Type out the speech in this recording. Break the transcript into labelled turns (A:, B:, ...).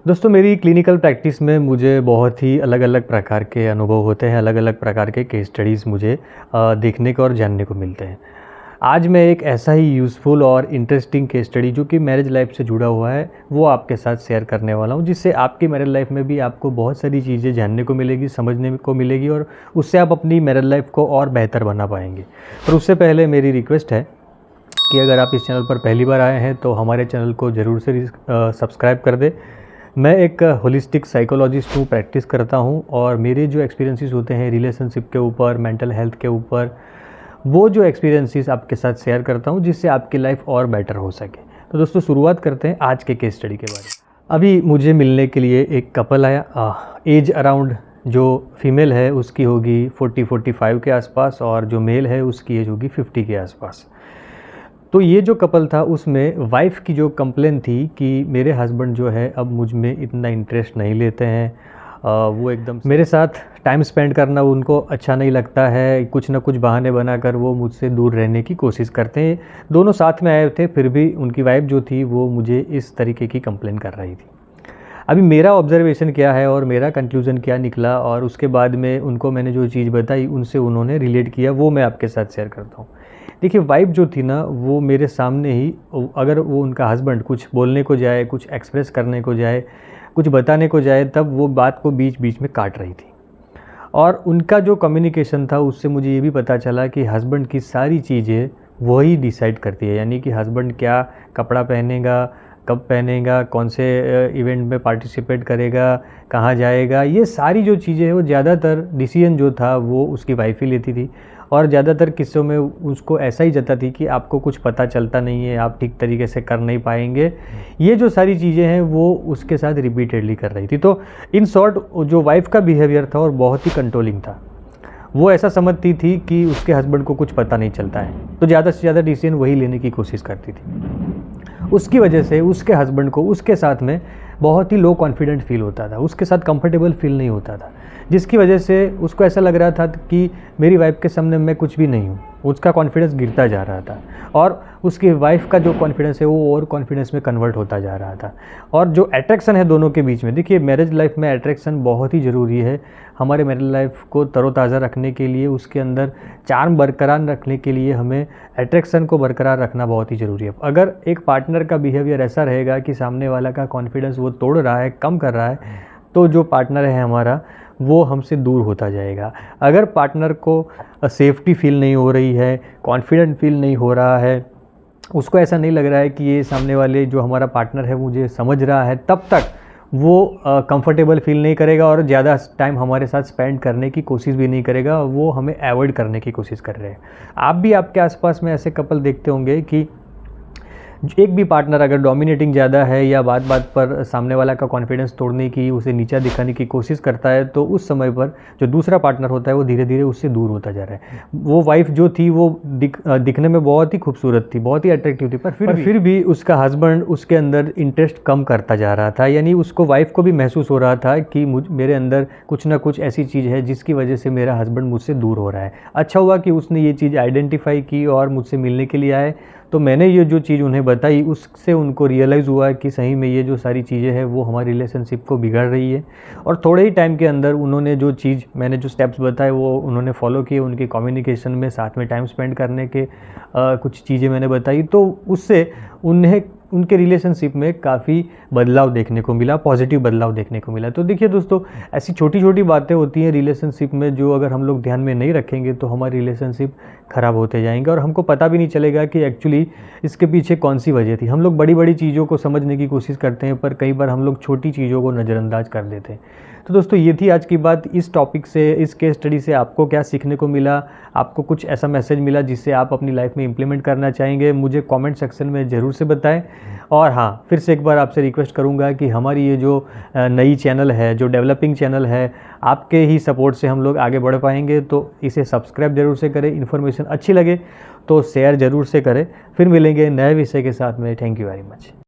A: दोस्तों मेरी clinical practice में मुझे बहुत ही अलग अलग प्रकार के अनुभव होते हैं, अलग अलग प्रकार के केस स्टडीज़ मुझे देखने को और जानने को मिलते हैं। आज मैं एक ऐसा ही यूज़फुल और इंटरेस्टिंग केस स्टडी जो कि मैरिज लाइफ से जुड़ा हुआ है वो आपके साथ शेयर करने वाला हूँ, जिससे आपकी मैरिज लाइफ में भी आपको बहुत सारी चीज़ें जानने को मिलेगी, समझने को मिलेगी और उससे आप अपनी मैरिज लाइफ को और बेहतर बना पाएंगे। पर उससे पहले मेरी रिक्वेस्ट है कि अगर आप इस चैनल पर पहली बार आए हैं तो हमारे चैनल को ज़रूर से सब्सक्राइब कर दें। मैं एक होलिस्टिक साइकोलॉजिस्ट हूँ, प्रैक्टिस करता हूँ और मेरे जो एक्सपीरियंसेस होते हैं रिलेशनशिप के ऊपर, मेंटल हेल्थ के ऊपर, वो जो एक्सपीरियंसेस आपके साथ शेयर करता हूँ जिससे आपकी लाइफ और बेटर हो सके। तो दोस्तों शुरुआत करते हैं आज के केस स्टडी के बारे में। अभी मुझे मिलने के लिए एक कपल आया। एज अराउंड जो फीमेल है उसकी होगी 40-45 के आसपास और जो मेल है उसकी एज होगी 50 के आसपास। तो ये जो कपल था उसमें वाइफ़ की जो कंप्लेन थी कि मेरे हस्बैंड जो है अब मुझ में इतना इंटरेस्ट नहीं लेते हैं, वो एकदम मेरे साथ टाइम स्पेंड करना उनको अच्छा नहीं लगता है, कुछ ना कुछ बहाने बनाकर वो मुझसे दूर रहने की कोशिश करते हैं। दोनों साथ में आए थे फिर भी उनकी वाइफ जो थी वो मुझे इस तरीके की कंप्लेन कर रही थी। अभी मेरा ऑब्जर्वेशन क्या है और मेरा कंक्लूज़न क्या निकला और उसके बाद में उनको मैंने जो चीज़ बताई उनसे उन्होंने रिलेट किया, वो मैं आपके साथ शेयर करता हूँ। देखिए वाइफ जो थी ना वो मेरे सामने ही, अगर वो उनका हस्बैंड कुछ बोलने को जाए, कुछ एक्सप्रेस करने को जाए, कुछ बताने को जाए, तब वो बात को बीच बीच में काट रही थी। और उनका जो कम्युनिकेशन था उससे मुझे ये भी पता चला कि हस्बैंड की सारी चीज़ें वही डिसाइड करती है, यानी कि हस्बैंड क्या कपड़ा पहनेगा, कब पहनेगा, कौन से इवेंट में पार्टिसिपेट करेगा, कहाँ जाएगा, ये सारी जो चीज़ें हैं वो ज़्यादातर डिसीजन जो था वो उसकी वाइफ ही लेती थी। और ज़्यादातर किस्सों में उसको ऐसा ही जाता थी कि आपको कुछ पता चलता नहीं है, आप ठीक तरीके से कर नहीं पाएंगे। ये जो सारी चीज़ें हैं वो उसके साथ रिपीटेडली कर रही थी। तो इन शॉर्ट जो वाइफ का बिहेवियर था और बहुत ही कंट्रोलिंग था। वो ऐसा समझती थी कि उसके हस्बैंड को कुछ पता नहीं चलता है, तो ज़्यादा से ज़्यादा डिसीजन वही लेने की कोशिश करती थी। उसकी वजह से उसके हस्बैंड को उसके साथ में बहुत ही लो कॉन्फिडेंट फील होता था, उसके साथ कंफर्टेबल फील नहीं होता था, जिसकी वजह से उसको ऐसा लग रहा था कि मेरी वाइफ के सामने मैं कुछ भी नहीं हूँ। उसका कॉन्फिडेंस गिरता जा रहा था और उसकी वाइफ का जो कॉन्फिडेंस है वो ओवर कॉन्फिडेंस में कन्वर्ट होता जा रहा था। और जो अट्रैक्शन है दोनों के बीच में, देखिए मैरिज लाइफ में अट्रैक्शन बहुत ही ज़रूरी है। हमारे मैरिज लाइफ को तरोताज़ा रखने के लिए, उसके अंदर चार्म बरकरार रखने के लिए हमें अट्रैक्शन को बरकरार रखना बहुत ही ज़रूरी है। अगर एक पार्टनर का बिहेवियर ऐसा रहेगा कि सामने वाला का कॉन्फिडेंस वो तोड़ रहा है, कम कर रहा है, तो जो पार्टनर है हमारा वो हमसे दूर होता जाएगा। अगर पार्टनर को सेफ्टी फील नहीं हो रही है, कॉन्फिडेंट फील नहीं हो रहा है, उसको ऐसा नहीं लग रहा है कि ये सामने वाले जो हमारा पार्टनर है मुझे समझ रहा है, तब तक वो कंफर्टेबल फील नहीं करेगा और ज़्यादा टाइम हमारे साथ स्पेंड करने की कोशिश भी नहीं करेगा, वो हमें अवॉइड करने की कोशिश कर रहे हैं। आप भी आपके आसपास में ऐसे कपल देखते होंगे कि एक भी पार्टनर अगर डोमिनेटिंग ज़्यादा है या बात बात पर सामने वाला का कॉन्फिडेंस तोड़ने की, उसे नीचा दिखाने की कोशिश करता है, तो उस समय पर जो दूसरा पार्टनर होता है वो धीरे धीरे उससे दूर होता जा रहा है। वो वाइफ जो थी वो दिखने में बहुत ही खूबसूरत थी, बहुत ही अट्रैक्टिव थी, पर फिर भी उसका हस्बैंड उसके अंदर इंटरेस्ट कम करता जा रहा था। यानी उसको वाइफ को भी महसूस हो रहा था कि मेरे अंदर कुछ ना कुछ ऐसी चीज़ है जिसकी वजह से मेरा हस्बैंड मुझसे दूर हो रहा है। अच्छा हुआ कि उसने ये चीज़ आइडेंटिफाई की और मुझसे मिलने के लिए आए, तो मैंने ये जो चीज़ उन्हें बताई उससे उनको रियलाइज़ हुआ कि सही में ये जो सारी चीज़ें हैं वो हमारी रिलेशनशिप को बिगाड़ रही है। और थोड़े ही टाइम के अंदर उन्होंने जो चीज़ मैंने जो स्टेप्स बताए वो उन्होंने फॉलो किए। उनके कम्युनिकेशन में, साथ में टाइम स्पेंड करने के कुछ चीज़ें मैंने बताई, तो उससे उन्हें उनके रिलेशनशिप में काफ़ी बदलाव देखने को मिला, पॉजिटिव बदलाव देखने को मिला। तो देखिए दोस्तों, ऐसी छोटी छोटी बातें होती हैं रिलेशनशिप में जो अगर हम लोग ध्यान में नहीं रखेंगे तो हमारी रिलेशनशिप ख़राब होते जाएंगे और हमको पता भी नहीं चलेगा कि एक्चुअली इसके पीछे कौन सी वजह थी। हम लोग बड़ी बड़ी चीज़ों को समझने की कोशिश करते हैं पर कई बार हम लोग छोटी चीज़ों को नज़रअंदाज कर देते हैं। तो दोस्तों ये थी आज की बात। इस टॉपिक से, इस केस स्टडी से आपको क्या सीखने को मिला, आपको कुछ ऐसा मैसेज मिला जिससे आप अपनी लाइफ में इम्प्लीमेंट करना चाहेंगे, मुझे कमेंट सेक्शन में ज़रूर से बताएं। और हाँ, फिर से एक बार आपसे रिक्वेस्ट करूंगा कि हमारी ये जो नई चैनल है, जो डेवलपिंग चैनल है, आपके ही सपोर्ट से हम लोग आगे बढ़ पाएंगे, तो इसे सब्सक्राइब ज़रूर से करें। इन्फॉर्मेशन अच्छी लगे तो शेयर ज़रूर से करें। फिर मिलेंगे नए विषय के साथ में। Thank you very much.